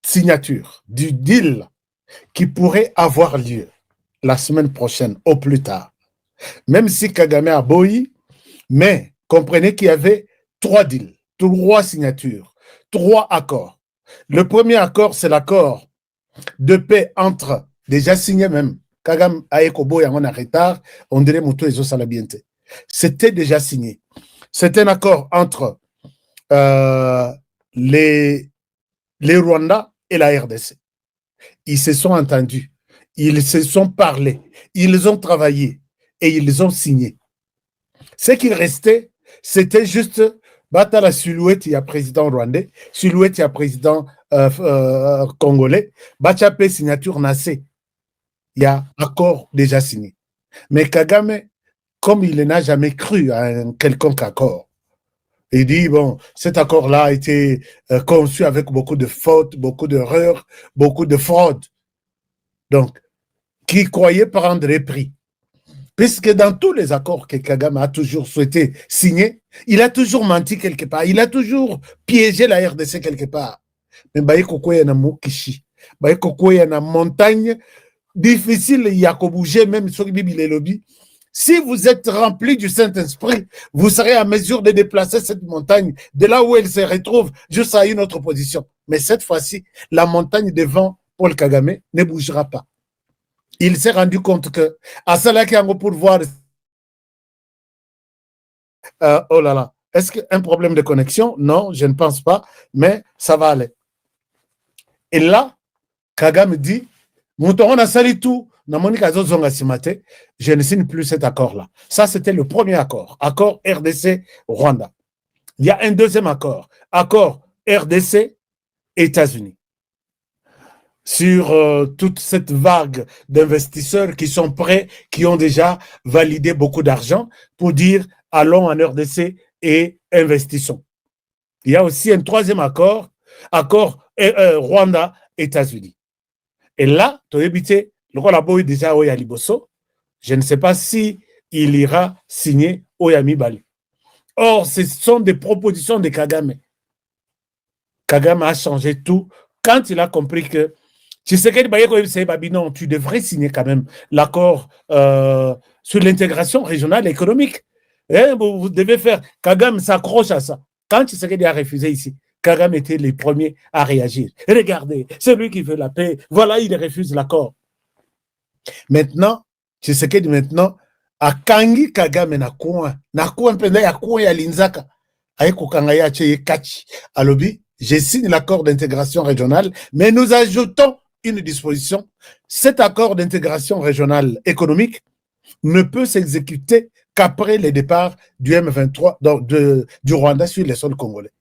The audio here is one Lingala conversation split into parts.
signature du deal qui pourrait avoir lieu la semaine prochaine, au plus tard. Même si Kagame a boyi, mais comprenez qu'il y avait 3 deals, 3 signatures, 3 accords. Le premier accord, c'est l'accord de paix entre, déjà signé même, Kagame Aekobo en retard, on dirait Moutou et Zosalabiente. C'était déjà signé. C'est un accord entre les Rwandais et la RDC. Ils se sont entendus, ils se sont parlé, ils ont travaillé et ils ont signé. Ce qu'il restait, c'était juste battre la silhouette, il y a président rwandais, silhouette, il y a président congolais, battre la signature nassée. Il y a accord déjà signé. Mais Kagame, comme il n'a jamais cru à un quelconque accord, il dit, bon, cet accord-là a été conçu avec beaucoup de fautes, beaucoup d'erreurs, beaucoup de fraudes. Donc, qui croyait prendre les prix. Puisque dans tous les accords que Kagame a toujours souhaité signer, il a toujours menti quelque part. Il a toujours piégé la RDC quelque part. Mais il y a Mokishi. Il y a une montagne difficile, il y a qu'à bouger, même sur les lobbies. Si vous êtes rempli du Saint-Esprit, vous serez à mesure de déplacer cette montagne de là où elle se retrouve jusqu'à une autre position. Mais cette fois-ci, la montagne devant Paul Kagame ne bougera pas. Il s'est rendu compte que à cela qui est pour voir oh là là, est-ce qu'un problème de connexion? Non, je ne pense pas, mais ça va aller. Et là, Kagame dit, on a sali tout, je ne signe plus cet accord-là. Ça, c'était le premier accord, accord RDC-Rwanda. Il y a un deuxième accord, accord RDC-États-Unis. Sur toute cette vague d'investisseurs qui sont prêts, qui ont déjà validé beaucoup d'argent pour dire allons en RDC et investissons. Il y a aussi un troisième accord, accord Rwanda-États-Unis. Et là, tu as évité, le Rolabo est déjà au Yaliboso. Je ne sais pas si il ira signer au Yamibali. Or, ce sont des propositions de Kagame. Kagame a changé tout quand il a compris que non, tu devrais signer quand même l'accord sur l'intégration régionale économique. Vous devez faire. Kagame s'accroche à ça. Quand Tshisekedi a refusé ici, Kagame était les premiers à réagir. Regardez, c'est lui qui veut la paix. Voilà, il refuse l'accord. Maintenant, Tshisekedi maintenant, a kangi Kagame na coin penda ya coin ya linzaka. Aiko kangaya che kachi. Alobi, je signe l'accord d'intégration régionale, mais nous ajoutons une disposition. Cet accord d'intégration régionale économique ne peut s'exécuter qu'après le départ du M23, du Rwanda sur les sols congolais.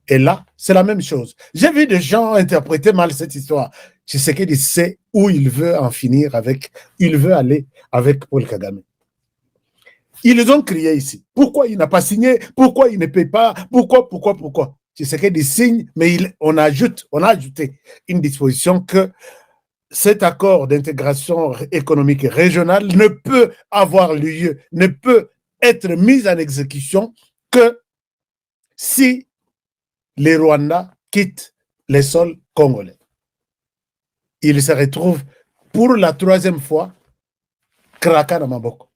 Et là, c'est la même chose. J'ai vu des gens interpréter mal cette histoire. Tshisekedi sait où il veut en finir avec, il veut aller avec Paul Kagame. Ils ont crié ici. Pourquoi il n'a pas signé? Pourquoi il ne paye pas? Pourquoi? Tshisekedi signe, mais on a ajouté une disposition que cet accord d'intégration économique régionale ne peut avoir lieu, ne peut être mis en exécution que si les Rwandais quittent les sols congolais. Ils se retrouvent pour la 3e fois Kraka na Maboko.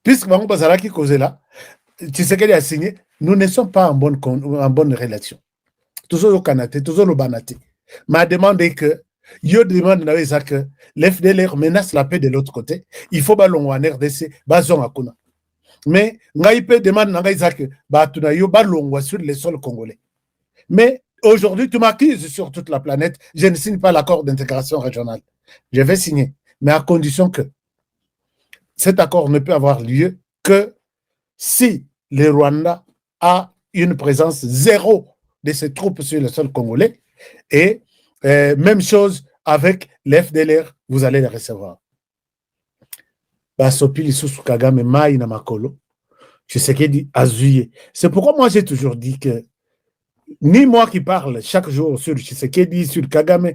Puisque Bango Bazaraki Kozela, Tshisekedi a signé, nous ne sommes pas en bonne relation. Toujours au Kanate, toujours au Banate. M'a demandé que, yo demande que l'FDLR menace la paix de l'autre côté. Il faut ballon en RDC, bazon akuna. Mais, Ngaïpe demande que, batuna yo ballon sur les sols congolais. Mais, aujourd'hui, tu m'accuses sur toute la planète, je ne signe pas l'accord d'intégration régionale. Je vais signer, mais à condition que cet accord ne peut avoir lieu que si le Rwanda a une présence zéro de ses troupes sur le sol congolais. Et même chose avec l'FDLR, vous allez les recevoir. C'est pourquoi moi j'ai toujours dit que ni moi qui parle chaque jour sur Tshisekedi, sur Kagame,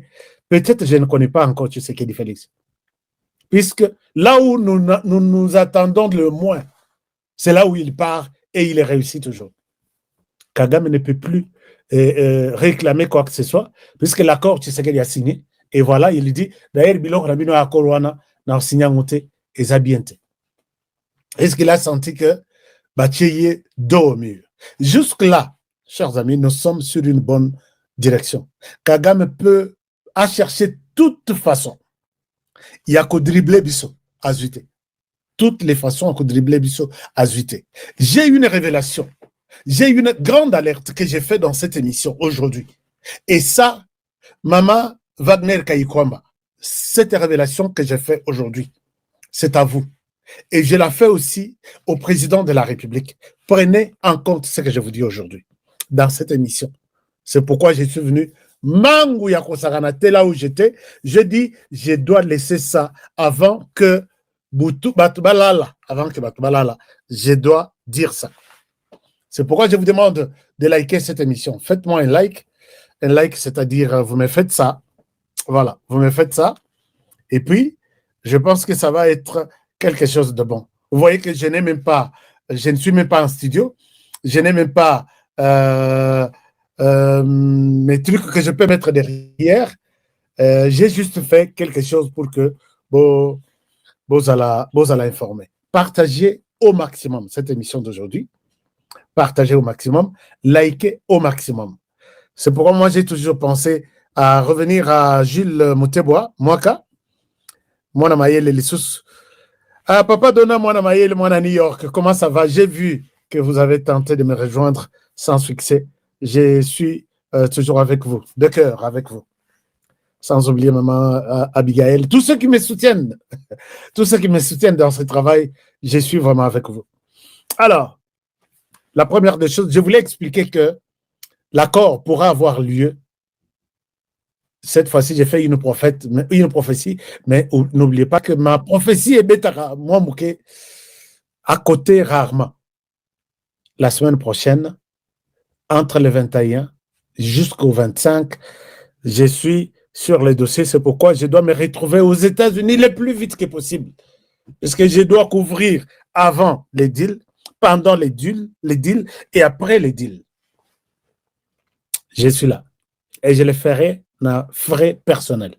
peut-être je ne connais pas encore Tshisekedi Félix. Puisque là où nous attendons le moins, c'est là où il part et il réussit toujours. Kagame ne peut plus réclamer quoi que ce soit, puisque l'accord, tu sais qu'il a signé. Et voilà, il dit, d'ailleurs, Bilok Rabino accord wana na signé ngote et zabiente. Est-ce qu'il a senti que Bacheye dos au mur? Jusque-là, chers amis, nous sommes sur une bonne direction. Kagame peut à chercher toute façon. Il y a qu'au dribbler Bisso à Zuité. Toutes les façons à qu'au dribbler Bisso à Zuité. J'ai une révélation. J'ai une grande alerte que j'ai faite dans cette émission aujourd'hui. Et ça, Maman Wagner Kayikwamba, cette révélation que j'ai faite aujourd'hui, c'est à vous. Et je la fais aussi au président de la République. Prenez en compte ce que je vous dis aujourd'hui dans cette émission. C'est pourquoi je suis venu. Mangou Yakosarana, là où j'étais, je dis, je dois laisser ça avant que Batubalala, je dois dire ça. C'est pourquoi je vous demande de liker cette émission. Faites-moi un like, c'est-à-dire vous me faites ça. Voilà, vous me faites ça. Et puis, je pense que ça va être quelque chose de bon. Vous voyez que je ne suis même pas en studio, je n'ai même pas mes trucs que je peux mettre derrière. J'ai juste fait quelque chose pour que vous allez informer. Partagez au maximum cette émission d'aujourd'hui. Partagez au maximum, likez au maximum. C'est pourquoi moi j'ai toujours pensé à revenir à Jules Mouteboa, Mwaka, Mwana Mayele Lissous. Ah, Papa Donna, Mwana Mayele, Mwana New York, comment ça va? J'ai vu que vous avez tenté de me rejoindre sans succès. Je suis toujours avec vous, de cœur avec vous. Sans oublier maman Abigail, tous ceux qui me soutiennent, tous ceux qui me soutiennent dans ce travail, je suis vraiment avec vous. Alors, la première des choses, je voulais expliquer que l'accord pourra avoir lieu. Cette fois-ci, j'ai fait une prophétie, mais n'oubliez pas que ma prophétie est bêta, moi, Mouké, à côté rarement. La semaine prochaine, entre le 21 jusqu'au 25, je suis sur les dossiers. C'est pourquoi je dois me retrouver aux États-Unis le plus vite que possible. Parce que je dois couvrir avant les deals, pendant les deals et après les deals. Je suis là. Et je le ferai dans frais personnels.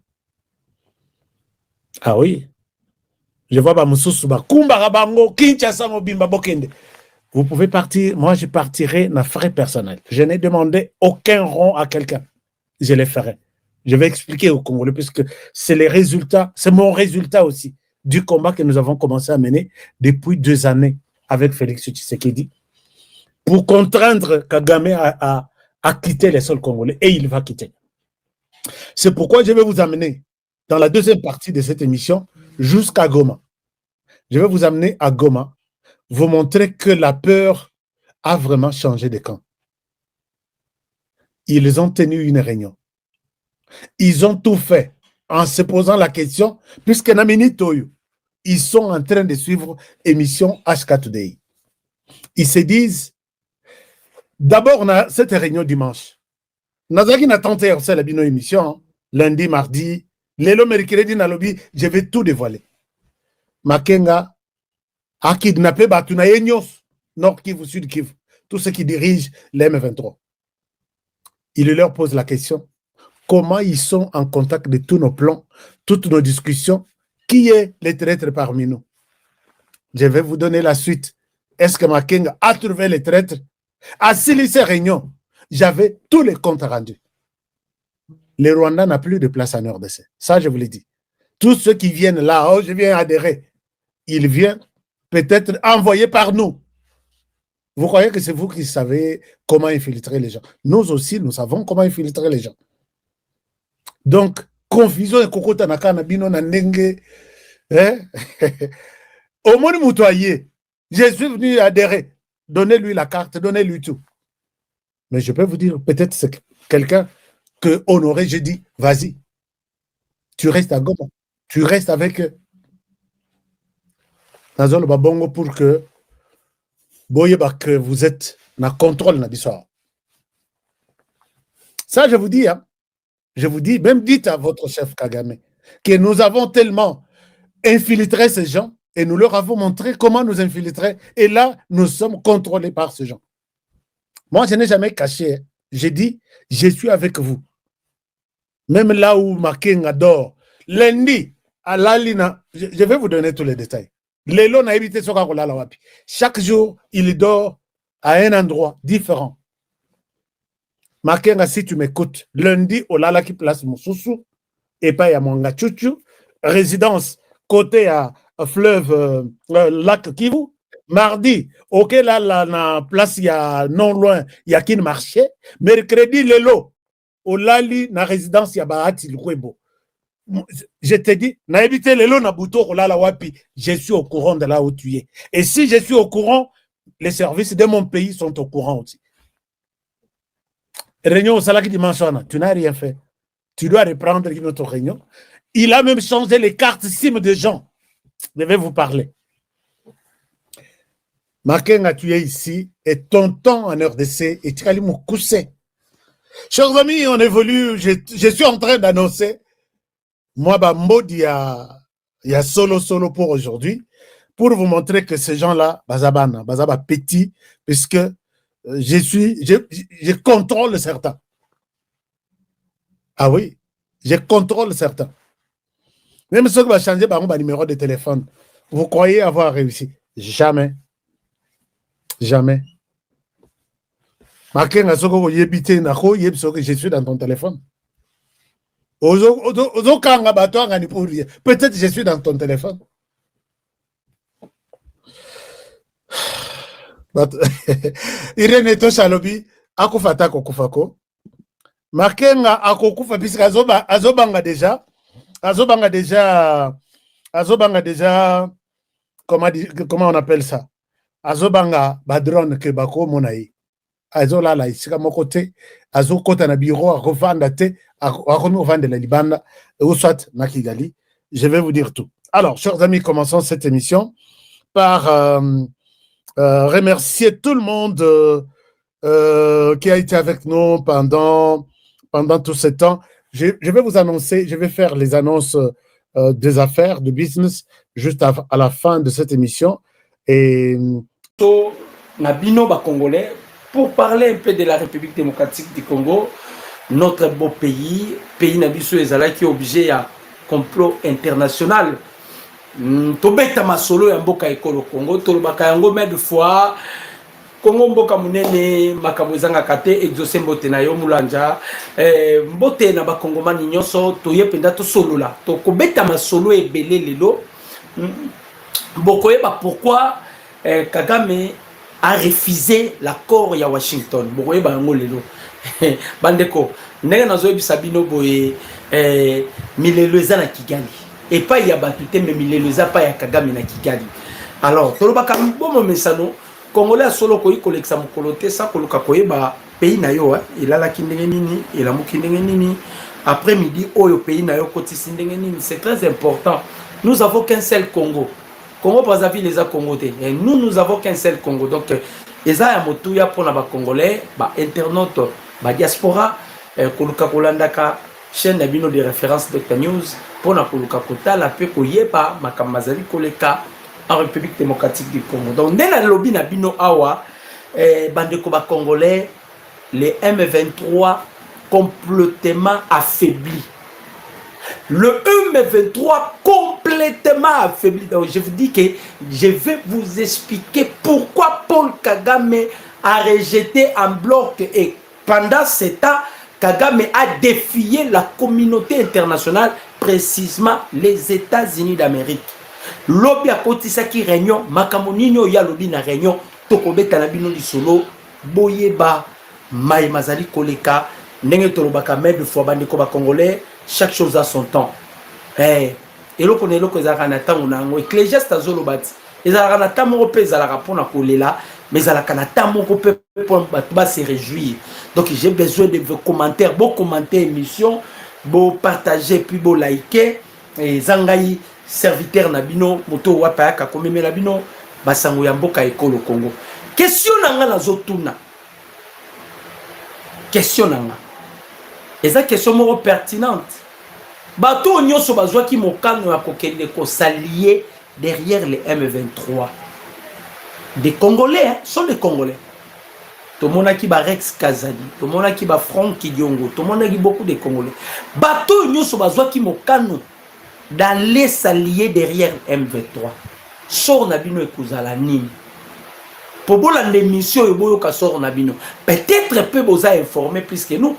Ah oui. Je vois vous pouvez partir. Moi, je partirai dans frais personnels. Je n'ai demandé aucun rond à quelqu'un. Je le ferai. Je vais expliquer aux Congolais, puisque c'est les résultats, c'est mon résultat aussi du combat que nous avons commencé à mener depuis 2 années avec Félix Tshisekedi pour contraindre Kagame à quitter les sols congolais. Et il va quitter. C'est pourquoi je vais vous amener dans la deuxième partie de cette émission jusqu'à Goma. Je vais vous amener à Goma, vous montrer que la peur a vraiment changé de camp. Ils ont tenu une réunion. Ils ont tout fait en se posant la question, puisque Namini Toyo, ils sont en train de suivre l'émission HK Today. Ils se disent, d'abord, on a cette réunion dimanche. Nazaki n'a tenté la bino émission, lundi, mardi, lelo mercredi na lobby, je vais tout dévoiler. Makenga a kidnappé Batuna Enyos, Nord Kivu, Sud Kivu, tous ceux qui dirigent l'M23. Il leur pose la question, comment ils sont en contact de tous nos plans, toutes nos discussions, qui est le traître parmi nous? Je vais vous donner la suite. Est-ce que Makenga a trouvé les traîtres? À ces réunions, j'avais tous les comptes rendus. Le Rwanda n'a plus de place en RDC. Ça, je vous l'ai dit. Tous ceux qui viennent là, oh, je viens adhérer, ils viennent peut-être envoyés par nous. Vous croyez que c'est vous qui savez comment infiltrer les gens? Nous aussi, nous savons comment infiltrer les gens. Donc, confusion et Koko Tanaka Nabino Nandenge. Au moins, moutoyer. Je suis venu adhérer. Donnez-lui la carte, donnez-lui tout. Mais je peux vous dire, peut-être c'est quelqu'un que Honoré, j'ai dit, vas-y. Tu restes à Goma. Tu restes avec eux. Dans le babongo pour que vous êtes dans le contrôle de l'histoire. Ça, je vous dis, hein. Je vous dis, même dites à votre chef Kagame que nous avons tellement infiltré ces gens et nous leur avons montré comment nous infiltrer. Et là, nous sommes contrôlés par ces gens. Moi, je n'ai jamais caché. j'ai dit, je suis avec vous. Même là où Makenga dort, lundi, à Lalina, je vais vous donner tous les détails. Lelo n'a évité ce qu'on wapi. Chaque jour, il dort à un endroit différent. Makenga, si tu m'écoutes, lundi, au Lala qui place Moussousou, et pas à Monga Chuchu, résidence côté à fleuve, lac Kivu. Mardi, ok, là, la place, il y a non loin, il y a qu'un marché. Mercredi, Lelo, au Lali, na résidence, il y a Bahati Lwebo. Je te dis, na évité Lelo, na Bouto, Lala Wapi, je suis au courant de là où tu es. Et si je suis au courant, les services de mon pays sont au courant aussi. Réunion au Salaki dimanche, tu n'as rien fait. Tu dois reprendre notre réunion. Il a même changé les cartes SIM des gens. Je vais vous parler. Makenga, tu es ici, et tonton en RDC, et tu as mon coussé. Chers amis, on évolue, je suis en train d'annoncer, moi, il y a solo pour aujourd'hui, pour vous montrer que ces gens-là, Bazaba petit, puisque je contrôle certains. Ah oui, je contrôle certains. Même ceux qui vont changer mon numéro de téléphone, vous croyez avoir réussi? Jamais. Jamais. Je suis dans ton téléphone. Peut-être je suis dans ton téléphone. Irene Toshalobi, akufata kokufako. Makenga akokufa puisque azobanga déjà, comment on appelle ça? Azobanga badrone ke bako monaï. Azola la isika mokote, azokota na bureau a revendre te, a revendre la Libanda, ou soit na Kigali. Je vais vous dire tout. Alors, chers amis, commençons cette émission par remercier tout le monde qui a été avec nous pendant tout ce temps. Je vais vous annoncer, je vais faire les annonces des affaires, de business, juste à la fin de cette émission. Et Nabino Congolais, pour parler un peu de la République démocratique du Congo, notre beau pays Nabiso Ezala qui est obligé à complot international. Tobeta masolo ya mboka ekolo Congo, tolobaka yango mais de fois Congo mboka munene makabozanga kate exaucer mbote na yo mulanja mbote na ba kongomani nyonso toyependa to solola to kobeta masolo ebele lelo bokoyeba pourquoi Kagame a refusé l'accord ya Washington. Bokoyeba yango lelo bandeko ndenge nazoyebisa bino boye milelo eza na Kigali et pas ya batute mais milelo eza pa ya Kagame na Kigali. Alors tolobaka bomo mesano Congolais solo koyi koleksa mokolote sa koluka koyeba pays na yo ilalaki ndenge nini elamuki ndenge nini après midi oyo pays na yo kotisi ndenge nini. C'est très important. Nous avons qu'un seul Congo. Congo Brazzaville les a Congo et nous avons qu'un seul Congo. Donc eza ya motuya pour na ba Congolais ba internaute ba diaspora koluka kolandaka chaîne na bino de référence Dr News pour na koluka kotala pe koyeba makamazali koleka en République démocratique du Congo. Donc dès la lobby na bino awa bandeko ba Congolais les M23 complètement affaiblis. Le M23 complètement affaibli. Donc je vous dis que je vais vous expliquer pourquoi Paul Kagame a rejeté en bloc et pendant ce temps, Kagame a défié la communauté internationale, précisément les États-Unis d'Amérique. Lobby a kotisa ki réunion, makamonino ya lobby na réunion, tokobeta na bino di solo, boyeba, mai mazali koleka, ndenge tolobaka mais de fois bandeko ba Congolais. Chaque chose a son temps. Et le connaît que ça na temps on Ecclésiaste azolobati. Ezala na temps mo pe ezala rapona kolela, mais ezala kana temps mo ko pe pour ba se réjouir. Donc j'ai besoin de vos commentaires, beau commenter émission, beau partager puis beau liker et zangai serviteur na bino moto wapa ka komeme na bino basango ya mboka ekolo Congo. Question nanga na zotuna. Question nanga. Et ça question moro pertinente. Bato nyonso bazwa ki mokano ya kokende ko s'allier derrière les M23. Des Congolais, sont des Congolais. tout le monde qui ba Rex Kazali, tout le monde qui ba Franck Kidiongo, tout le monde qui beaucoup de Congolais. Bateau nyoso bazwa ki mokano d'aller s'allier derrière M23. Sort nabino ekuzala nini. Pour bolande mission eboyo ka sort nabino. Peut-être peu boza informer plus que nous.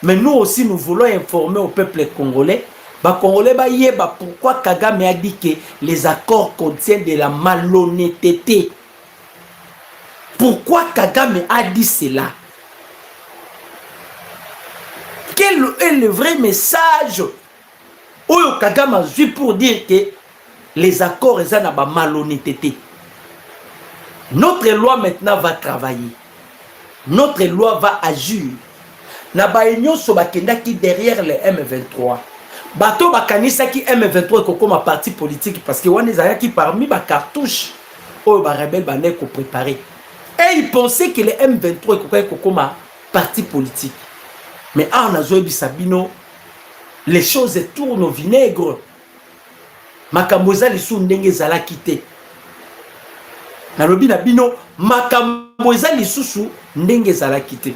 Mais nous aussi nous voulons informer au peuple congolais. Ba Congolais ba yeba pourquoi Kagame a dit que les accords contiennent de la malhonnêteté. Pourquoi Kagame a dit cela? Quel est le vrai message Oyo Kagame a vu pour dire que les accords sont na ba malhonnêteté. Notre loi maintenant va travailler. Notre loi va agir. Na ba union so bakenda ki derrière le M23. Bato bakanisa ki M23 ko comme parti politique parce que wana ezaya ki parmi ba cartouche oyo ba rebelle bane ko préparer. Et ils pensaient que le M23 est comme un parti politique. Mais en Azoebi Sabino, les choses tournent au vinaigre. Makamboza li sou ndenge zala kite. Nalobi na bino, makamboza li sou ndenge zala kite.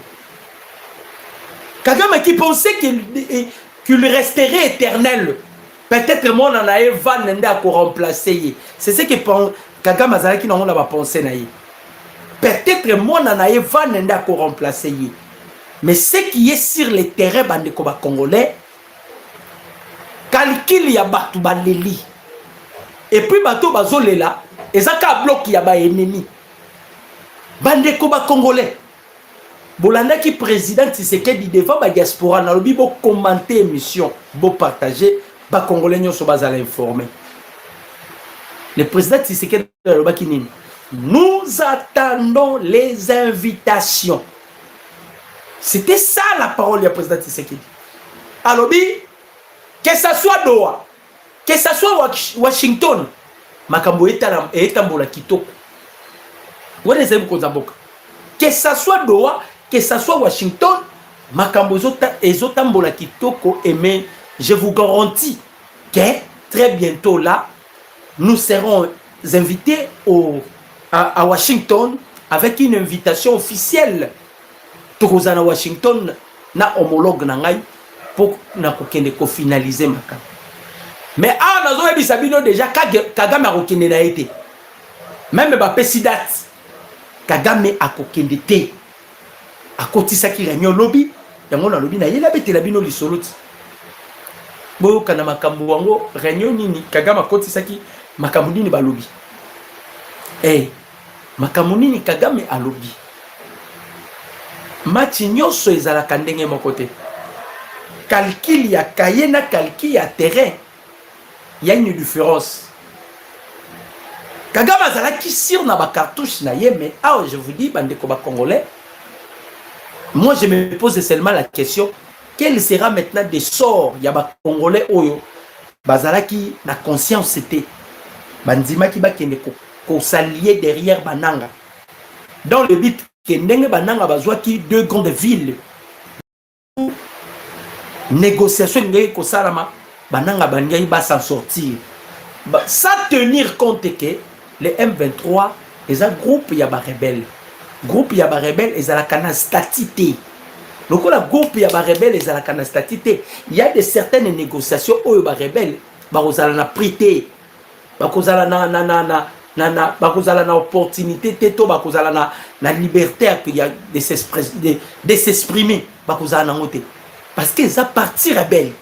Kagame qui pensait qu'il resterait éternel. Peut-être moi on en a van nende à remplacer. C'est ce que Kagame zala qui n'en a pas pensé naïe. Peut-être moi on a van nende à remplacer. Mais ce qui est sur le terrain bandeko ba congolais, calcul ya batu baleli. Et puis bato bazolela, ezaka bloc ya ba ennemi. Bandeko ba congolais. Bolanda qui président Tshisekedi devant ba diaspora na lobi bo commenter émission, bo partager, ba congolais nyoso bazala informer. Le président Tshisekedi loba kinini. Nous attendons les invitations. C'était ça la parole du président Tshisekedi. Alors, que ça soit Doha, que ça soit Washington, makambo etambola kitoko. Que ça soit Doha, que ça soit Washington, makambo etambola kitoko. Mais je vous garantis que très bientôt là, nous serons invités à Washington avec une invitation officielle. Tokozana Washington na homologue na ngai pour na kokende ko finaliser makam. Mais ah nazo ebisa bino déjà Kagame akokende na été. Même ba pesidat Kagame akokende te. Akotisa ki réunion lobby yango na lobby na yela betela bino lisoluti. Boyo kana makambo wango réunion nini Kagame akotisa ki makambo nini ba lobby. Makambo nini Kagame a lobby. Mati nyonso ezalaka ndenge moko te. Calcul ya kaye na calcul ya terrain, il y a une différence. Kagame azalaki sur na ba cartouche na ye, mais je vous dis bandeko ba congolais, moi je me pose seulement la question, quel sera maintenant des sorts ya ba congolais oyo bazalaki na conscience c'était bandima ki ba kende ko s'allier derrière bananga dans le but que ndenge bananga bazwa ki deux grandes villes négociation ngé ko salama bananga bangai ba s'en sortir sans tenir compte que les M23 les groupe ya ba rebelle et la kana statité donc la groupe ya ba rebelle et la kana statité il y a de certaines négociations au ba rebelle ba kozala na prité ba kozala na bakozala na opportunité teto bakozala na liberté de s'exprimer bakozala na ngote parce que ça parti rebelle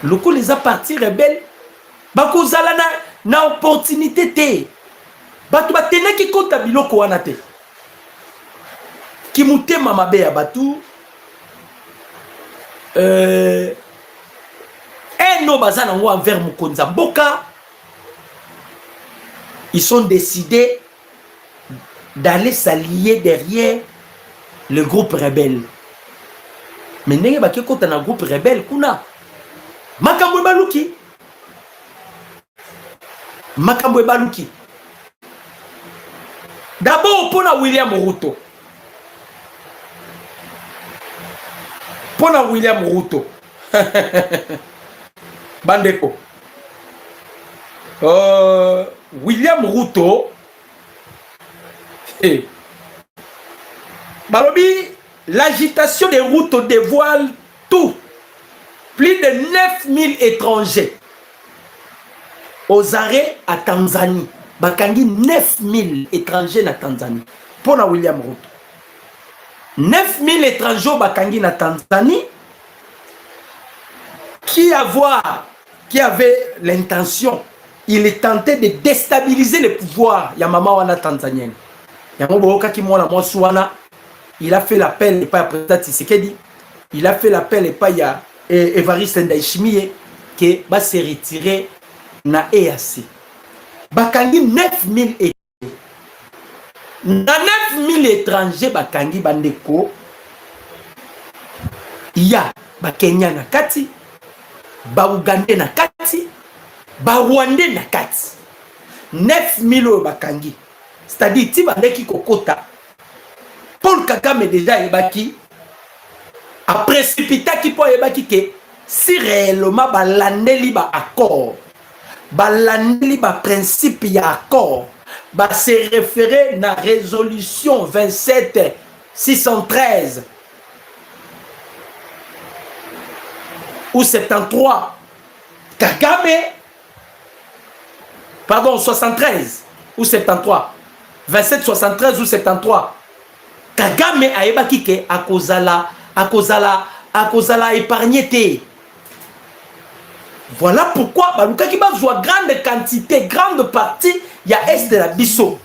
loko les a parti rebelle bakozala na opportunité te batu batena ki kota biloko wana te ki mutema mabe ya batu no bazana ngo envers mukonza mboka. Ils sont décidés d'aller s'allier derrière le groupe rebelle. Mais n'est pas que quand on a un groupe rebelle, kuna makambo baluki. Makambo baluki. D'abord pour William Ruto. Pour William Ruto. Bandeko. William Ruto, Balobi, l'agitation des routes dévoile tout. Plus de 9000 étrangers aux arrêts à Tanzanie. Bakangi 9000 étrangers na Tanzanie. Pour na William Ruto. 9000 étrangers bakangi na Tanzanie qui avait l'intention, il est tenté de déstabiliser le pouvoir ya mama wana tanzanienne. Yango boka ki mwana mwasi wana, il a fait l'appel pas à président Tshisekedi, il a fait l'appel pas à Evariste Ndayishimiye que va se retirer na EAC. Bakangi 9000 étrangers. Na 9000 étrangers bakangi bandeko. Il y a ba Kenya na kati, ba Uganda na kati, ba Rwanda na kati. 9000 bakangi. C'est-à-dire ti bandeki kokota. Paul Kagame déjà ebaki a précipité qui peut ebaki que si réellement balandeli ba accord, balandeli ba principe ya accord, ba se référer na résolution 27 613 ou 73 Kagame, pardon, 73 ou 73 27 73 ou 73 Kagame a ebaki ke akozala épargné te. Voilà pourquoi baluka ki bazwa grande quantité, grande partie ya est de la biso.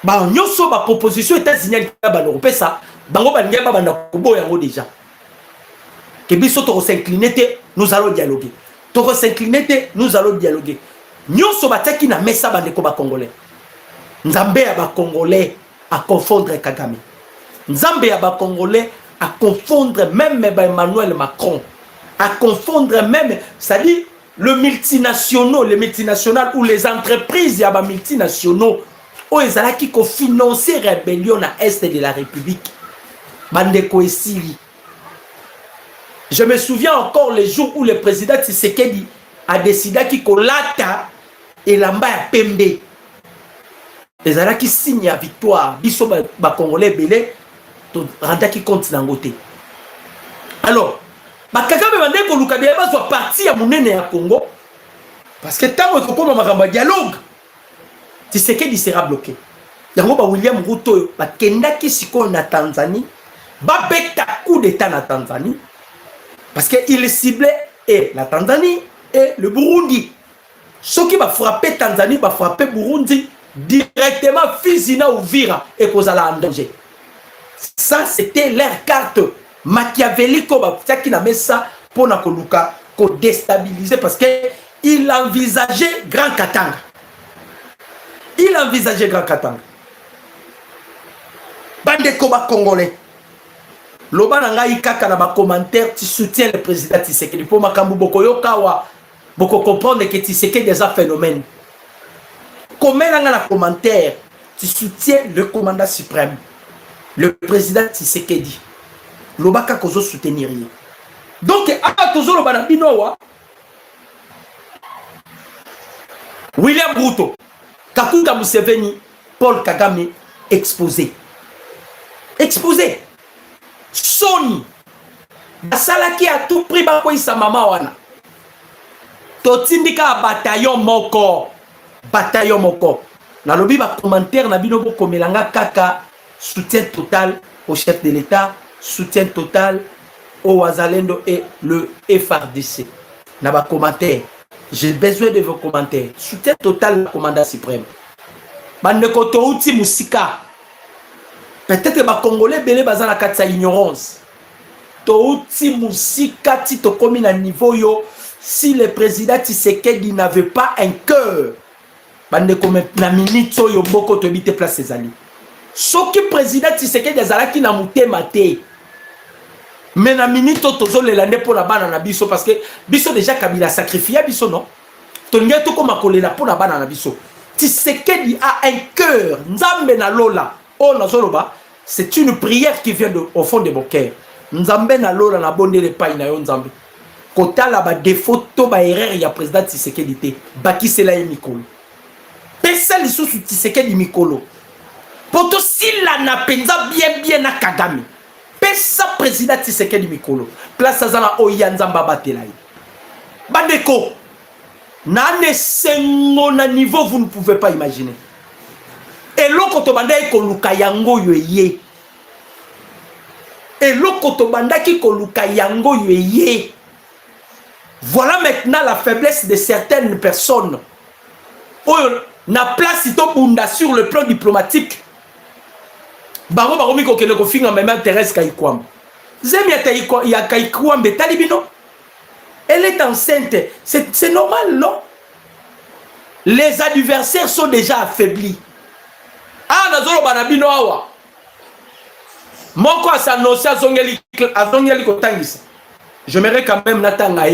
Ba nyoso ba proposition États-Unis ba l'Europe ça, bango ba ngeba ba na kubo yango déjà. Que biso to s'incliner te, nous allons dialoguer. To s'incliner te, nous allons dialoguer. Nyoso ba taki na mesa ba ndeko ba congolais. Nzambe ya ba congolais à confondre Kagame. Nzambe ya ba congolais à confondre même Emmanuel Macron. À confondre même, c'est-à-dire les multinationales ou les entreprises ya ba multinationaux où ils allaient qui financer rébellion à est de la République. Bandeko esili. Je me souviens encore les jours où le président Tshisekedi a décidé qu'il kolata et lamba ya pembe. Les Arabes qui signent la victoire, biso ba congolais belé, to randa qui compte dans côté. Alors, ba Kagame bande ko luka bien ba parti ya munene ya Congo parce que tant que comme makamba dialogue, Tshisekedi sera bloqué. Yango ba William Ruto ba kenda ki siko na Tanzanie, ba beta coup d'état na Tanzanie parce que il ciblait et la Tanzanie et le Burundi. Ceux qui va frapper Tanzanie, va frapper Burundi directement Fizina ou Vira et Kozala en danger. Ça, c'était leur carte machiavélique qui n'a mis ça pour nous déstabiliser parce qu'il envisageait Grand Katanga. Il envisageait Grand Katanga. Bande Koba Congolais. Loba nanga ikaka na ba commentaire tu soutiens le président Tshisekedi pour makambu boko yokawa boko comprendre que Tshisekedi est un phénomène. Comment dans la commentaire, tu soutiens le commandant suprême, le président Tshisekedi. Lobaka kozo soutenir. Donc, à tozo lo banabinowa, William Ruto, Kakuta Museveni, Paul Kagame, exposé. Exposé. Sony, Basalaki a tout pris bako isa mama wana. Totindika bataillon moko. Bataillon moko. Na lobi ba commentaire na bino boko melanga kaka soutien total au chef de l'État, soutien total au Wazalendo et le FRDC. Na ba commentaire, j'ai besoin de vos commentaires. Soutien total au commandant suprême. Bande ko to uti musika. Peut-être ba congolais belé bazana katsa ignorance. To uti musika ti to komi na niveau yo si le président Tshisekedi n'avait pas un cœur. Bande comme na minute yo boko to bite place ses amis. Ce qui président Tshisekedi azalaki na mutema te. Mais na minute tozo le lande pour la bana na biso parce que biso déjà Kabila sacrifié biso non. Tonga to comme akolela pour la bana na biso. Tshisekedi a un cœur. Nzambe na lola. Oh na zoloba, c'est une prière qui vient au fond de mon cœur. Nzambe na lola na bonde le paille na yo nzambe. Kota la ba défaut to ba erreur ya président Tshisekedi te. Baki sela e mikolo. Pesa lisusu Tshisekedi mikolo. poto sila na penza bien na Kagame pesa président Tshisekedi mikolo place azana oyanzamba batelai bandeko nane sengo na niveau vous ne pouvez pas imaginer et lokoto bandai ko luka yango yoye et lokoto bandaki ko luka yango yoye. Voilà maintenant la faiblesse de certaines personnes. Na place ito bunda sur le plan diplomatique. Baro baro miko kele ko finga même Thérèse Kaikwam. Zemi ya Kaikwam de talibino. Elle est enceinte. C'est normal, non? Les adversaires sont déjà affaiblis. Ah, nazolo banabino awa. Moko asanosi azongeli kotangisa. Je m'aimerais quand même natanga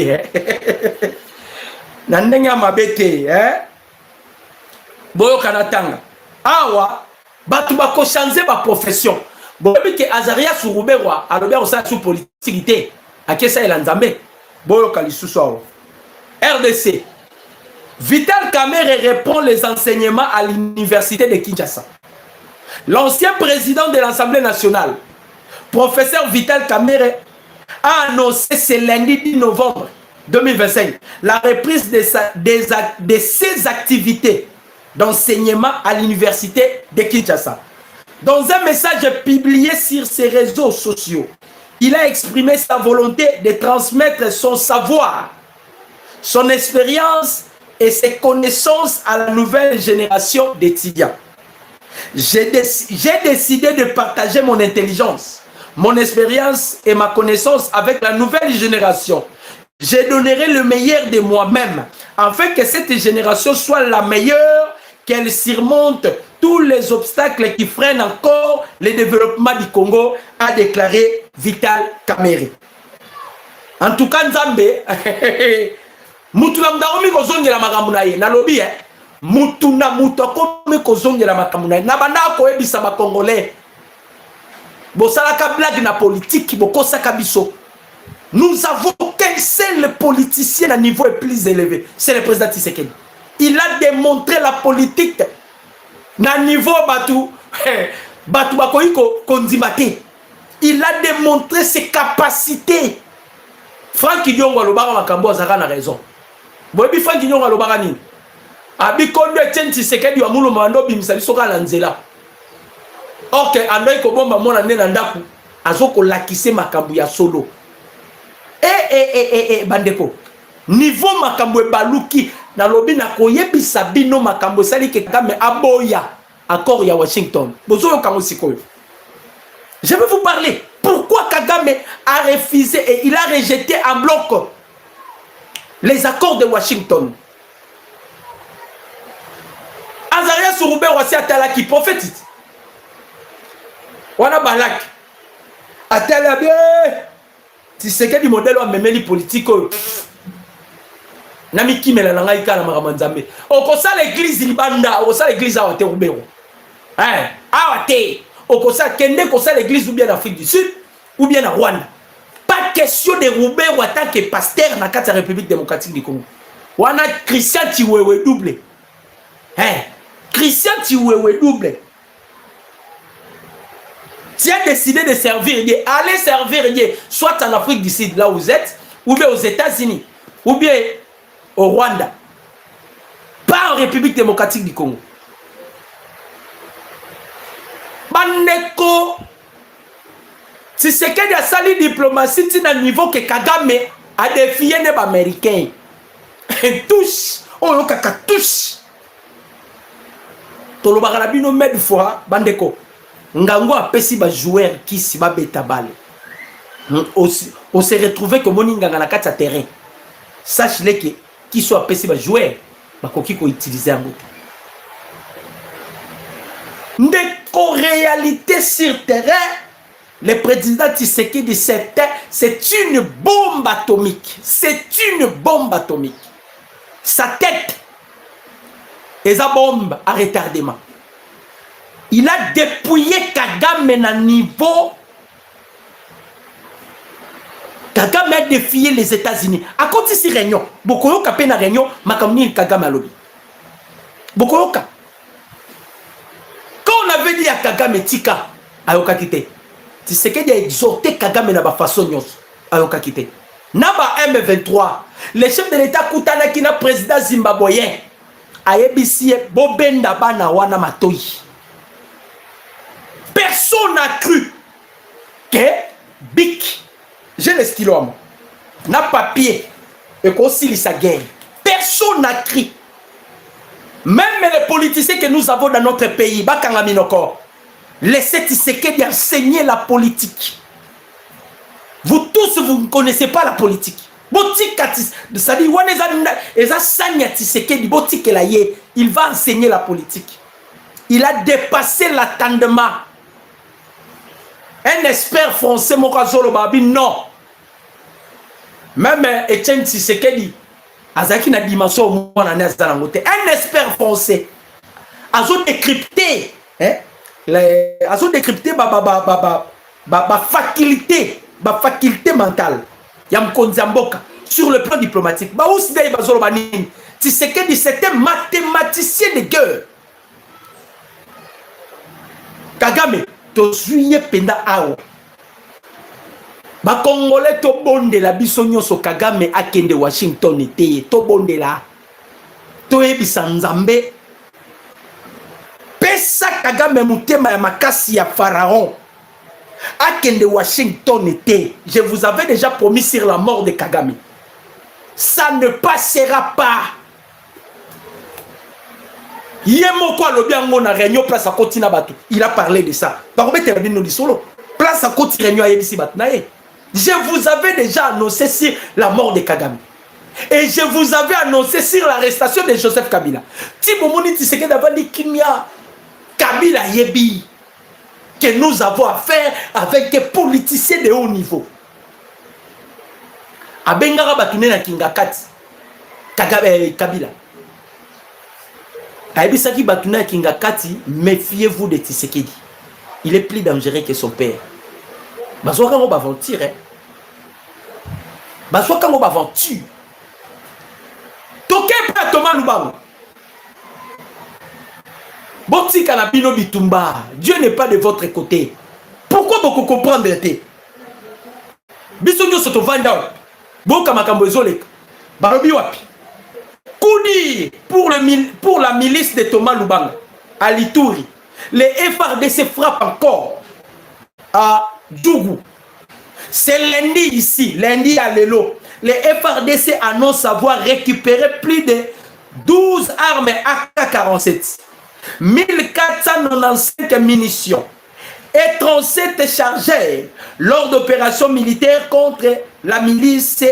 Nandenga mabete boyo kanatanga. Awa batu bako changer ba profession. Boyo ke Azaria Sourouberwa alobia osa sous politique akesa elanzambe. Boyo kalisuso. RDC. Vital Kamerhe reprend les enseignements à l'université de Kinshasa. L'ancien président de l'Assemblée nationale, professeur Vital Kamerhe, a annoncé ce lundi 10 novembre 2025 la reprise de ses activités d'enseignement à l'université de Kinshasa. Dans un message publié sur ses réseaux sociaux, il a exprimé sa volonté de transmettre son savoir, son expérience et ses connaissances à la nouvelle génération d'étudiants. J'ai décidé de partager mon intelligence, mon expérience et ma connaissance avec la nouvelle génération. Je donnerai le meilleur de moi-même afin que cette génération soit la meilleure, qu'elle surmonte tous les obstacles qui freinent encore le développement du Congo, a déclaré Vital Kamerhe. En tout cas, Nzambe, Mutuna mdaomi kozongela makambo na ye nalobi mutuna mutokomi kozongela makambo na ye na banda ko ebisa ba congolais bosalaka blague na politique bokosaka biso. Nous avons qu'un seul politicien à niveau plus élevé, c'est le président Tshisekedi. Il a démontré la politique na niveau batu bakoiko kondimate. Il a démontré ses capacités. Franck Nyongo alobaka makambo azaka na raison. Bobi Franck Nyongo alobaka nini? Abi kondo Etienne Tshisekedi wa mulu mando bimisa biso kala nzela. OK, andoi ko bomba mona nena ndaku azoko lakise makambo ya solo. Bandeko. Niveau makambo baluki na lobi na koyebisa bino makambo sali ke Kagame aboya accord ya Washington. Bozo yo kango sikoyo. Je vais vous parler. Pourquoi Kagame a refusé et il a rejeté en bloc les accords de Washington? Azaria Sourouberwa si atala qui prophétise. Wana balak. Atala bien. Tshisekedi modèle wa memeli politique. Nami kimela na ngai kala maramanzambe. Okosa l'église libanda, okosa l'église awate Roubero. Awate. Okosa kende kosa l'église ou bien en Afrique du Sud ou bien en Rwanda. Pas question de Roubero en tant que pasteur dans la République démocratique du Congo. Wana Christian Chiwewe double. Christian Chiwewe double. Tu as décidé de servir, allez servir soit en Afrique du Sud, là où vous êtes, ou bien aux États-Unis, ou bien au Rwanda. Pas en République démocratique du Congo. Bandeko, si c'est qu'il y a sali diplomatie, c'est un niveau que Kagame a défié les Américains. Touche, on a touche. Tolo bagalabino med fois, bandeko. Ngango a pesi ba joueur qui si ba beta balle. On s'est retrouvé comme on nganga na kati terrain. Sache-le que qui soit pesi ba joueur, ba koki ko utiliser en moto. Ndeko réalité sur terrain, le président Tshisekedi c'est une bombe atomique. C'est une bombe atomique. Sa tête est sa bombe à retardement. Il a dépouillé Kagame à niveau. Kagame a défié les États-Unis. À côté de ces réunions, beaucoup de na réunion, makamni Kagame a lobby. Beaucoup. Quand on avait dit à Kagame, Kagame tika ayoka kite. Tshisekedi a exhorté Kagame na ba façon nyos ayoka kite. Na ba M23, le chef de l'État Koutana qui na président zimbabwéen ayebisi bobenda bana wana matoi. Personne n'a cru que Bic, j'ai le stylo à moi, n'a papier et qu'on s'il sa guerre. Personne n'a cru. Même les politiciens que nous avons dans notre pays, Bakanga Minoko, laissez Tshisekedi enseigner la politique. Vous tous, vous ne connaissez pas la politique. C'est-à-dire, il va enseigner la politique. Il a dépassé l'attendement. Un expert français, Mokazolo Babi, non. Même Etienne Tshisekedi, Azaki na dimension un expert français, Azo décrypté, Azo décrypté ma faculté mentale. Yam Konzamboka sur le plan diplomatique. Ba Ousdei Bazolo Banin, Tshisekedi c'était mathématicien de guerre. Kagame to suye penda ao. Ba Congolais to bonde la bisonyo so Kagame akende Washington ete to bonde la. To ebisa Nzambe. Pesa Kagame mutema ya makasi ya Pharaon. Akende Washington ete. Je vous avais déjà promis sur la mort de Kagame. Ça ne passera pas. Yemoko alobi ango na réunion place à Kotina Batu. Il a parlé de ça. Place à Koti réunion à Yebisi Batnae. Je vous avais déjà annoncé sur la mort de Kagame. Et je vous avais annoncé sur l'arrestation de Joseph Kabila. Tibomoni Tshisekedi Davali Kimia Kabila Yebi. Que nous avons affaire avec des politiciens de haut niveau. Abengara Batune na Kingakati. Kabila. Aibisaki Batuna Kingakati, méfiez-vous de Tshisekedi. Il est plus dangereux que son père. Bazoka ngo baventure. Bazoka ngo baventure. Toke pa Thomas Lubango. Boti kanabino bitumba. Dieu n'est pas de votre côté. Pourquoi beaucoup comprendre été? Bisonyo soto vanda. Boka makambo ezoleka. Barobi wapi? Koudi pour la milice de Thomas Lubanga à Lituri. Les FRDC frappent encore à Djougou. C'est lundi ici, lundi à Lelo. Les FRDC annoncent avoir récupéré plus de 12 armes AK-47, 1495 munitions et 37 chargeurs lors d'opérations militaires contre la milice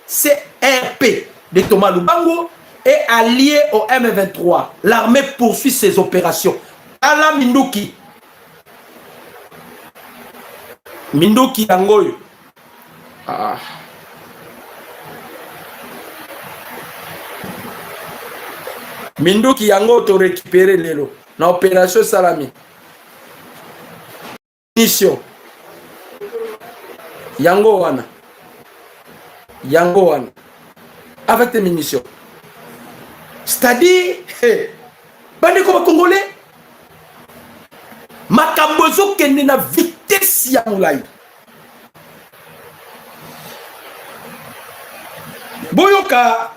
CRP de Thomas Lubango est allié au M23. L'armée poursuit ses opérations. Ala Minduki. Minduki Angoyo. Ah. Minduki Yango to récupérer l'élo. Dans l'opération Salami. Mission. Yango Wana. Yango Wana. Avec tes munitions. C'est-à-dire, bande comme Congolais, makambozo kende na vitesse ya moulay. Boyoka,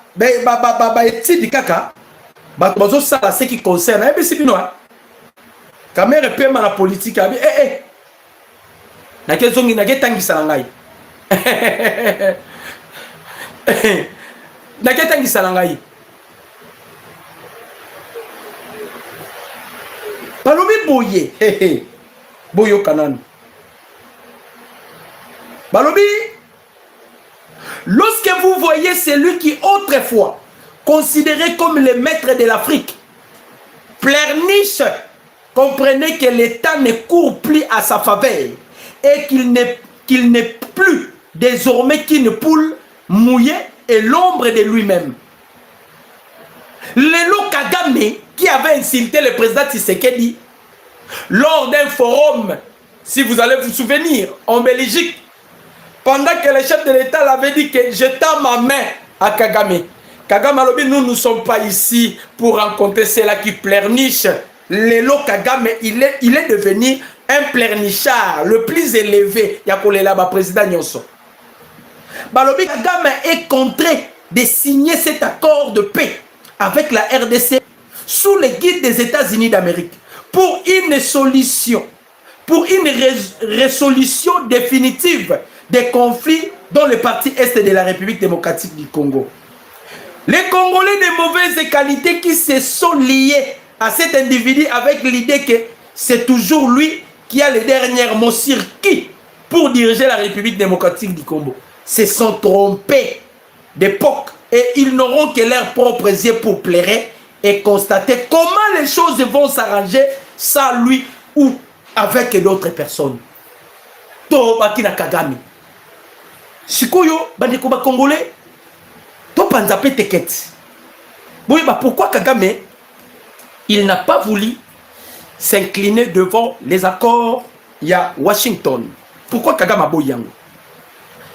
etidi kaka, bazo sala ce qui concerne, bisi binoa. Kamere pema na politique abi, na kezongi na getangisa na ngai. Naketangisa na ngai. Balobi boye, boyo kanani. Balobi, lorsque vous voyez celui qui autrefois considéré comme le maître de l'Afrique pleurniche, comprenez que l'État ne court plus à sa faveur et qu'il n'est plus désormais qu'une poule mouillée et l'ombre de lui-même. Lelo Kagame, qui avait insulté le président Tshisekedi lors d'un forum, si vous allez vous souvenir, en Belgique, pendant que le chef de l'État l'avait dit que je tends ma main à Kagame. Kagame a dit, nous ne sommes pas ici pour rencontrer ceux-là qui pleurnichent Lelo Kagame, il est devenu un pleurnichard le plus élevé. Yakolela ba président Nyonso. Balobi Kagame est contraint de signer cet accord de paix avec la RDC sous le guide des États-Unis d'Amérique pour une solution, pour une résolution définitive des conflits dans le parti est de la République démocratique du Congo. Les Congolais de mauvaise qualité qui se sont liés à cet individu avec l'idée que c'est toujours lui qui a le dernier mot sur qui pour diriger la République démocratique du Congo se sont trompés d'époque et ils n'auront que leurs propres yeux pour plaire et constater comment les choses vont s'arranger sans lui ou avec d'autres personnes. To bakina Kagame. Sikoyo bandeko ba Congolais to panza pe teket. Oui, bah pourquoi Kagame il n'a pas voulu s'incliner devant les accords ya Washington? Pourquoi Kagame a boyango?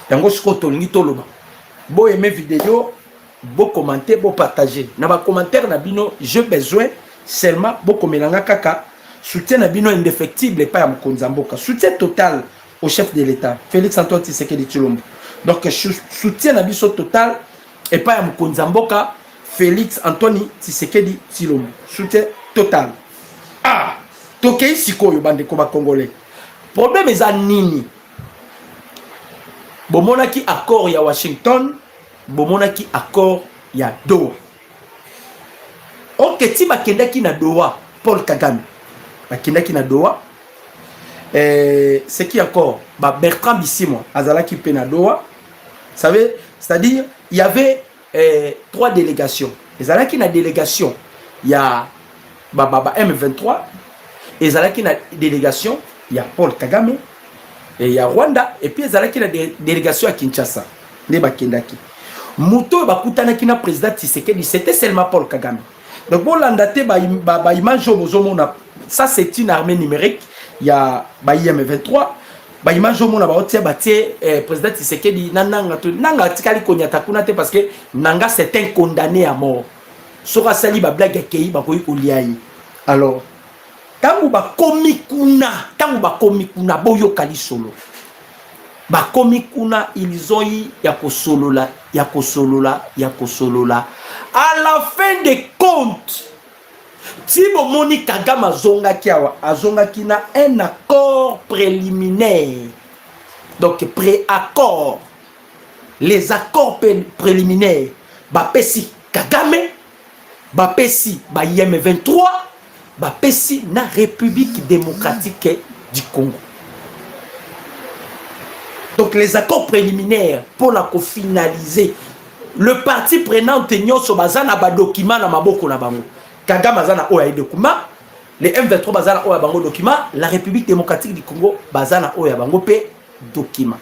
Yango sikoto ngi toloba. Bo aimer vidéo, bo commenter, bo partager. Na ba commentaire na bino, j'ai besoin seulement bo komelanga kaka soutien na bino indéfectible et pas ya Mokonzamboka. Soutien total au chef de l'État, Félix Antoine Tshisekedi Tshilombo. Donc soutien na biso total et pas ya Mokonzamboka, Félix Antoine Tshisekedi Tshilombo. Soutien total. Ah, tokei sikoyo bandeko ba Congolais. Problème eza nini? Bomonaki accord ya Washington, bomonaki accord ya Doha. Ok, ti bakendaki na Doha, Paul Kagame. Bakendaki na Doha. C'est qui encore? Bertrand Bisimwa, azalaki pe na Doha. Vous savez, c'est-à-dire, il y avait 3 délégations. Ezalaki na délégation, il y a M23. Ezalaki na délégation, il y a Paul Kagame. Et il y a Rwanda, et puis il y a la délégation à Kinshasa. Mouto bakutanaki na président Tshisekedi, c'était seulement Paul Kagame. Donc bon landate ba image mona, ça c'est une armée numérique. Il y a M23, ba image mona ba otia batie président Tshisekedi nanga tikali konyata kuna te parce que nanga c'est un condamné à mort. Sora sali ba blague kei ba koyi oliai. Alors tangu ba komi kuna boyo kali solo ba komi kuna ils ont eu ya kosolola à la fin des comptes Tibo Moni Kagame azongaki na un accord préliminaire, donc pré-accord, les accords préliminaires bapesi Kagame bapesi ba M23 bapesi na République démocratique du Congo. Donc les accords préliminaires pour la finaliser, le parti prenant tenio so bazana ba document na maboko na bango. Kagame bazana oya document, les M23 bazana oya bango document, la République démocratique du Congo bazana oya bango pe document.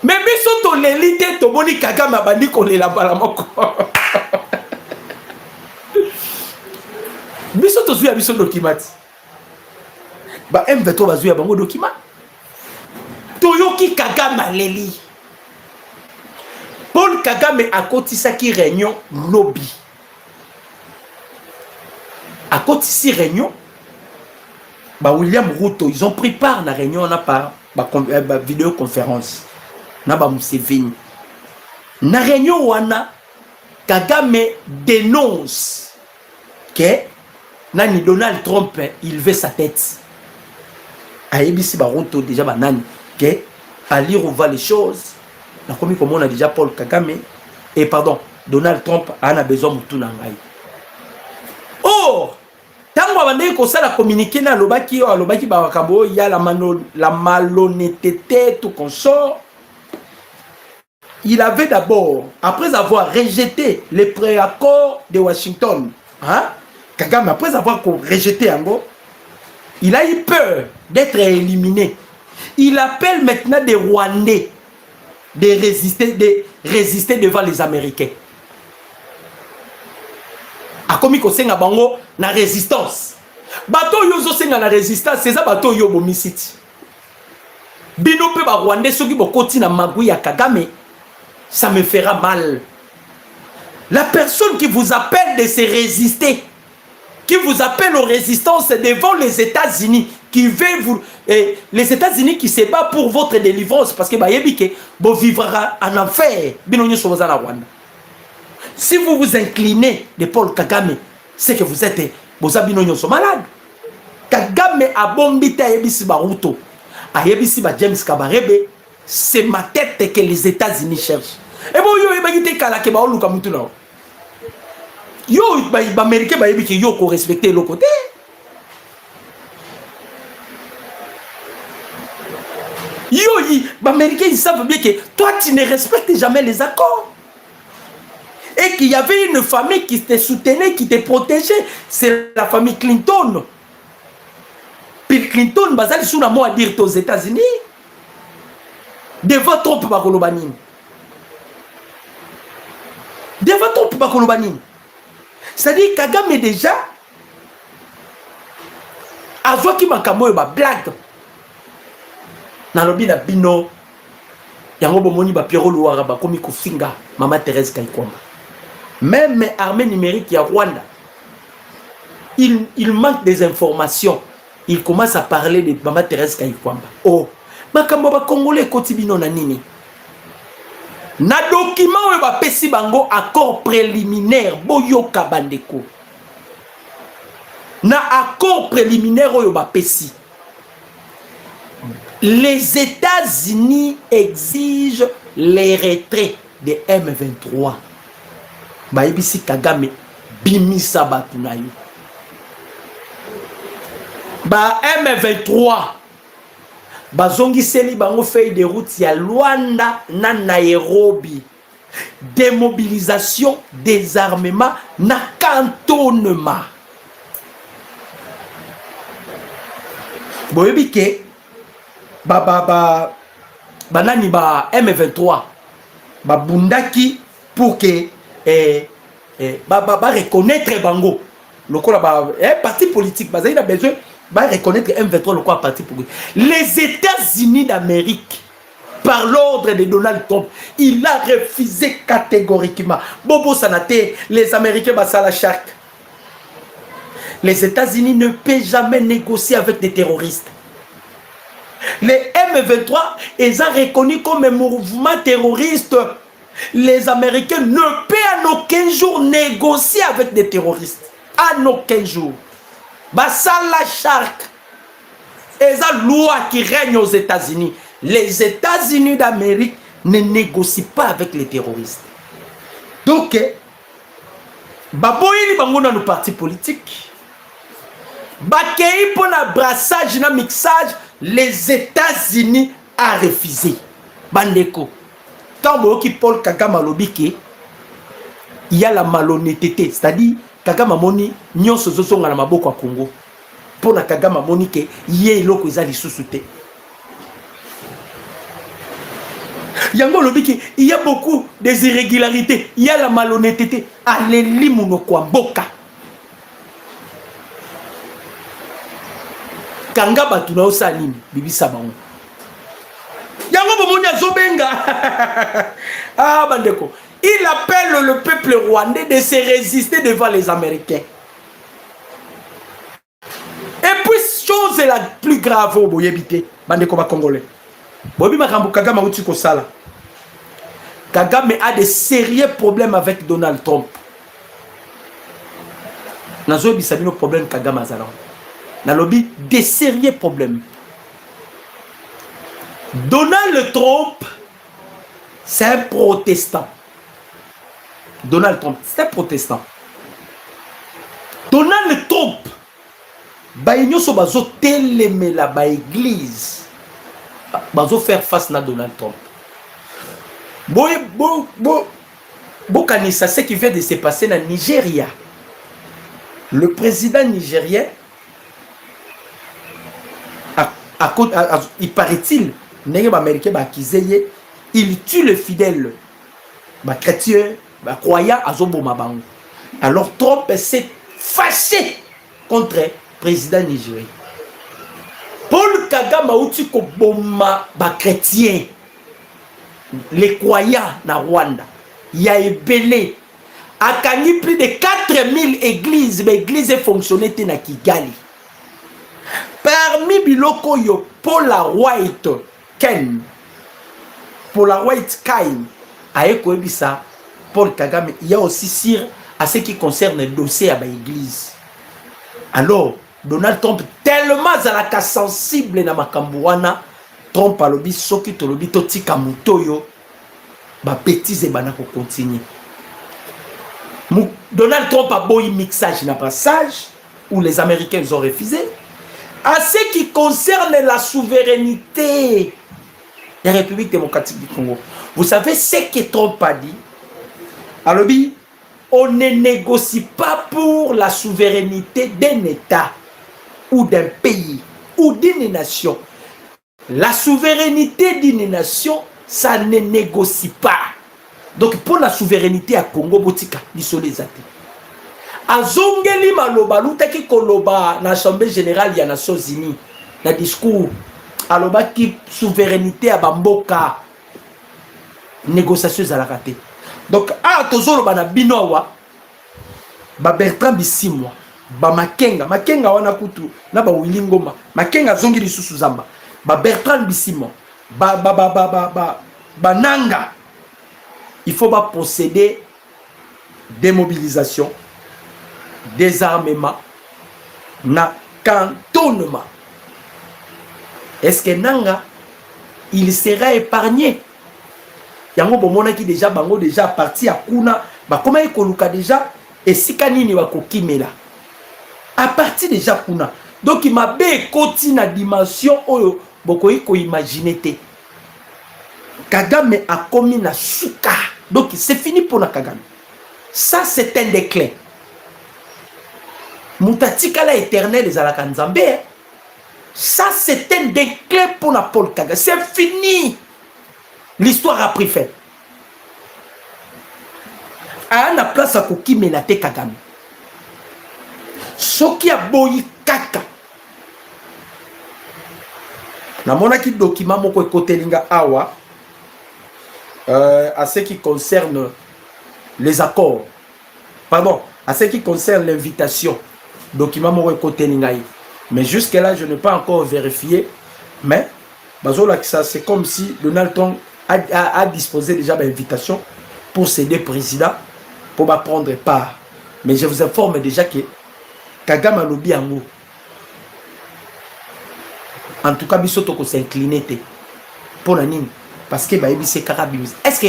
Mais biso to l'élite to boni Kagame bandi ko lela bala moko. Biso to zuya biso document. Ba M23 bazuya bango document. Toyoki Kagame leli. Paul Kagame a kotisaki réunion lobby. A kotisi réunion. Ba William Ruto, ils ont pris part à la réunion, on a par vidéoconférence. Na ba Museveni. Na réunion wana Kagame dénonce que nani Donald Trump il veut sa tête. Aïbisi ba Ruto déjà ba nani que à lire on voit les choses. Na comme on a déjà Paul Kagame et pardon Donald Trump a besoin de tout nangai. Oh, tango abandé ko ça la communiquer na lobaki ba kambo il y a la malhonnêteté tout consort. Il avait d'abord, après avoir rejeté les préaccords de Washington, hein, Kagame après avoir rejeté Ango, il a eu peur d'être éliminé. Il appelle maintenant des Rwandais de résister devant les Américains. A komi ko senga bango na résistance. Bato yozo senga na résistance, c'est ça bato yo bomisiti. Bino pe ba Rwandais soki bokoti na magui ya Kagame, ça me fera mal. La personne qui vous appelle de se résister qui vous appelle aux résistances devant les États-Unis, qui veut vous... les États-Unis qui se battent pour votre délivrance, parce que vous vivrez en enfer. Si vous vous inclinez de Paul Kagame, c'est que vous êtes malade. Kagame a bombité à Yebisi Baruto, à Yebisi James Kabarebe, c'est ma tête que les États-Unis cherchent. Et bon, yo, il kala ke ba oluka mutu na. Yo, ba américain ba yebi ke yo ko respecter le côté. Yo, ba américain ils savent bien que toi tu ne respectes jamais les accords. Et qu'il y avait une famille qui te soutenait, qui te protégeait, c'est la famille Clinton. Bill Clinton, bazali sous la mot à dire aux États-Unis. Devant Trump ba kolobanine. Devant Trump ba kolobanine. C'est-à-dire Kagame déjà avant qu'il makamo ba blague. Na lobi na bino yango bomoni ba Pierrot Louara ba komi ko finga Mama Thérèse Kaikwamba. Même armée numérique ya Rwanda. Il manque des informations. Il commence à parler de Mama Thérèse Kaikwamba. Oh, makambo ba Congolais kotibino na nini? Na document we ba pesi bango accord préliminaire boyoka bandeko. Na accord préliminaire oyo ba pesi. Les États-Unis exigent les retraits de M23. Ba ebisi Kagame bimisa batu na yo. Ba M23 bazongi seli bango feuille de route ya Luanda na Nairobi. Démobilisation, désarmement, na cantonnement. Boyebi ke banani ba M23 ba bundaki pour que reconnaître bango lokola ba parti politique bazali na besoin ba reconnaître M23 lokola parti politique. Les États-Unis d'Amérique par l'ordre de Donald Trump, il a refusé catégoriquement. Bobo Sanate, les Américains basala chaque. Les États-Unis ne peuvent jamais négocier avec des terroristes. Les M23, ils ont reconnu comme un mouvement terroriste. Les Américains ne peuvent en aucun jour négocier avec des terroristes. En aucun jour. Basala Shark. Et la loi qui règne aux États-Unis. Les États-Unis d'Amérique ne négocient pas avec les terroristes. Donc, baboyini bango na nos partis politiques. Bakei pour na brassage na mixage, les États-Unis a refusé. Bandeko. Tant que Paul Kagame lobike, il y a la malhonnêteté, c'est-à-dire Kagame moni nyonso zozonga na maboko ya Congo. Pour na Kagame moni ke yé loko ezali susute. Yango lobiki, il y a beaucoup des irrégularités, il y a la malhonnêteté. Aleli munoko mboka. Kanga batu na osalini bibisa bango. Yango bomonya zobenga. Ah bandeko, il appelle le peuple rwandais de se résister devant les Américains. Et puis chose la plus grave au boyebité, bandeko ba congolais. Bobi makambo Kagame uti ko sala. Kagame a des sérieux problèmes avec Donald Trump. Nazo bisabino problème Kagame azala. Na lobby des sérieux problèmes. Donald Trump, c'est un protestant. Donald Trump, c'est un protestant. Donald Trump, baïnyo so bazo telemela ba église. Bazo faire face à Donald Trump. Kanisa, ce qui vient de se passer dans Nigeria. Le président nigérien, il paraît-il, il tue le fidèle, chrétien, croyant à Zobomabango. Alors Trump s'est fâché contre le président nigérien. Paul Kagame outi ko boma ba chrétien les croyants na Rwanda. Il y a ebelé akangi plus de 4000 églises, mais églises fonctionnaient na Kigali. Parmi biloko yo Paula White Ken, Paula White Kain, aeko ebisa Paul Kagame, il y a aussi sur à ce qui concerne le dossier à l'église. Alors, Donald Trump tellement zalaka sensible na makambuana, Trump a lobi soki to lobi to tika mutoyo, ba bêtise bana ko continuer. Donald Trump a beau mixage na passage où les Américains ont refusé. À ce qui concerne la souveraineté de la République démocratique du Congo, vous savez ce que Trump a dit? Alors, on ne négocie pas pour la souveraineté d'un État ou d'un pays ou d'une nation. La souveraineté d'une nation, ça ne négocie pas. Donc pour la souveraineté à Congo, botika lisole zate. Azongeli maloba lutaki koloba na Assemblée générale ya Nations Unies na discours aloba ki souveraineté à bamboka négociation za la raté. Donc a tozolo bana binowa ba Bertrand Bisimwa ba Makenga wana kutu na ba Willy Ngoma Makenga zongi lisusu zamba ba Bertrand Bisimwa ba Nanga. Il faut pas procéder démobilisation, désarmement, na cantonnement. Est-ce que Nanga, il sera épargné? Yango bomona qui déjà bango déjà parti à Kuna, bah comment il koluka déjà et si kanini wa kokimela. À partir déjà Kuna. Donc il m'a bé koti na dimension oyo bokoyi ko imaginer te. Kagame a commis na suka. Donc c'est fini pour la Kagame. Ça c'est un déclin. Mutatikala éternel les Alakanzambe. Ça c'est un déclin pour la Paul Kagame. C'est fini. L'histoire a pris fin. À la place à Koki Menate Kagame. Ce qui a boyi kaka. Na monaki document moko ekotelinga awa. À ce qui concerne les accords, pardon, à ce qui concerne l'invitation, document moko ekotelinga. Mais jusque-là, je n'ai pas encore vérifié. Mais, c'est comme si Donald Trump a disposé déjà d'invitation pour ces deux présidents pour prendre part. Mais je vous informe déjà que Kagame a lobby en haut. En tout cas, Bissot s'incliner pour la nine. Parce que c'est Karabim. Est-ce que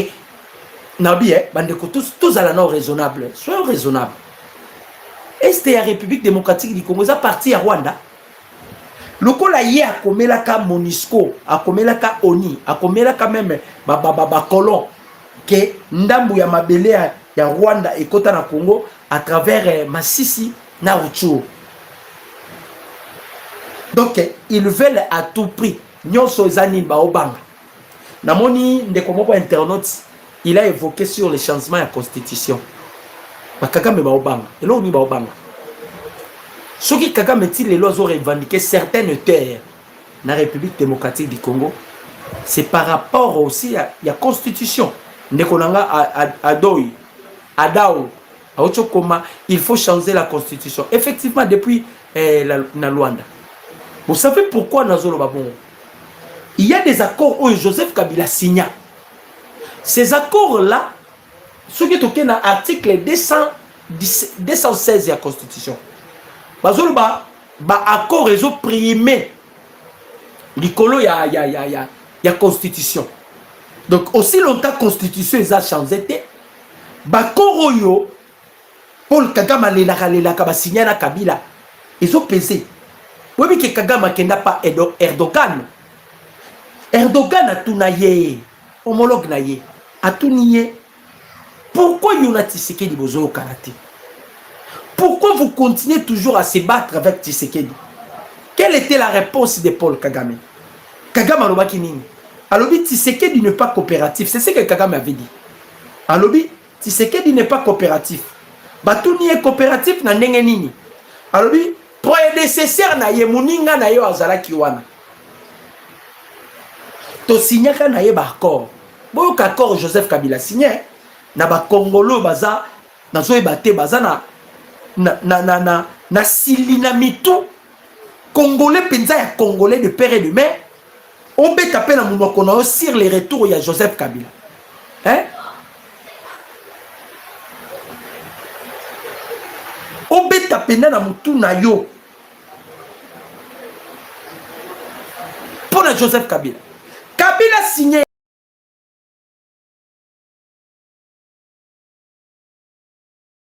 Nabi, tous à la non raisonnable, soyons raisonnables. Est-ce que la République démocratique du Congo est partie à Rwanda? Le Kola y a comme la Monisco, a comme la ONI, a comme la même colon que Ndambu ya Mabele ya Rwanda et Kota na Congo à travers Massisi na Rutshuru. Donc ils veulent à tout prix nyonso ezani ba obanga. Namoni ndekomoko internaute il a évoqué sur les changements de la constitution. Kagame ba obanga. Et là on y ba obanga. Ce qui Kagame les lois ont revendiqué certaines terres dans la République démocratique du Congo, c'est par rapport aussi à la constitution. Ndekonanga Adoi, Adao, Aochokoma, il faut changer la constitution. Effectivement, depuis la Luanda. Vous savez pourquoi Nazolo Babon? Il y a des accords où Joseph Kabila signa. Ces accords-là, ce qui est dans l'article 216 de la constitution. Bazolo ba accord réseau primé l'icolo ya constitution. Donc aussi longtemps constitution ils a changé te ba koroyo Paul Kagame lelaka ba signé na Kabila ils ont pesé. Oui mais que Kagame kenda pas Erdogan a tout naye homologue naye a tout nié. Pourquoi Yonati Tshisekedi bozolo karaté? Pourquoi vous continuez toujours à se battre avec Tshisekedi? Quelle était la réponse de Paul Kagame? Kagame a dit nini? Alobi Tshisekedi n'est pas coopératif. C'est ce que Kagame avait dit. Alobi Tshisekedi n'est pas coopératif. Batuni est coopératif na ndenge nini? Alobi prédécesseur na ye muninga na yo azalaki wana. To signaka na ye ba accord. Boyo accord Joseph Kabila signé na ba Congolo baza nazoyeba te baza na silina mitu congolais penza ya congolais de père et de mère obeta pe na munoko na yo sur les retours ya Joseph Kabila hein obeta penda na mutu na yo pour na Joseph Kabila signé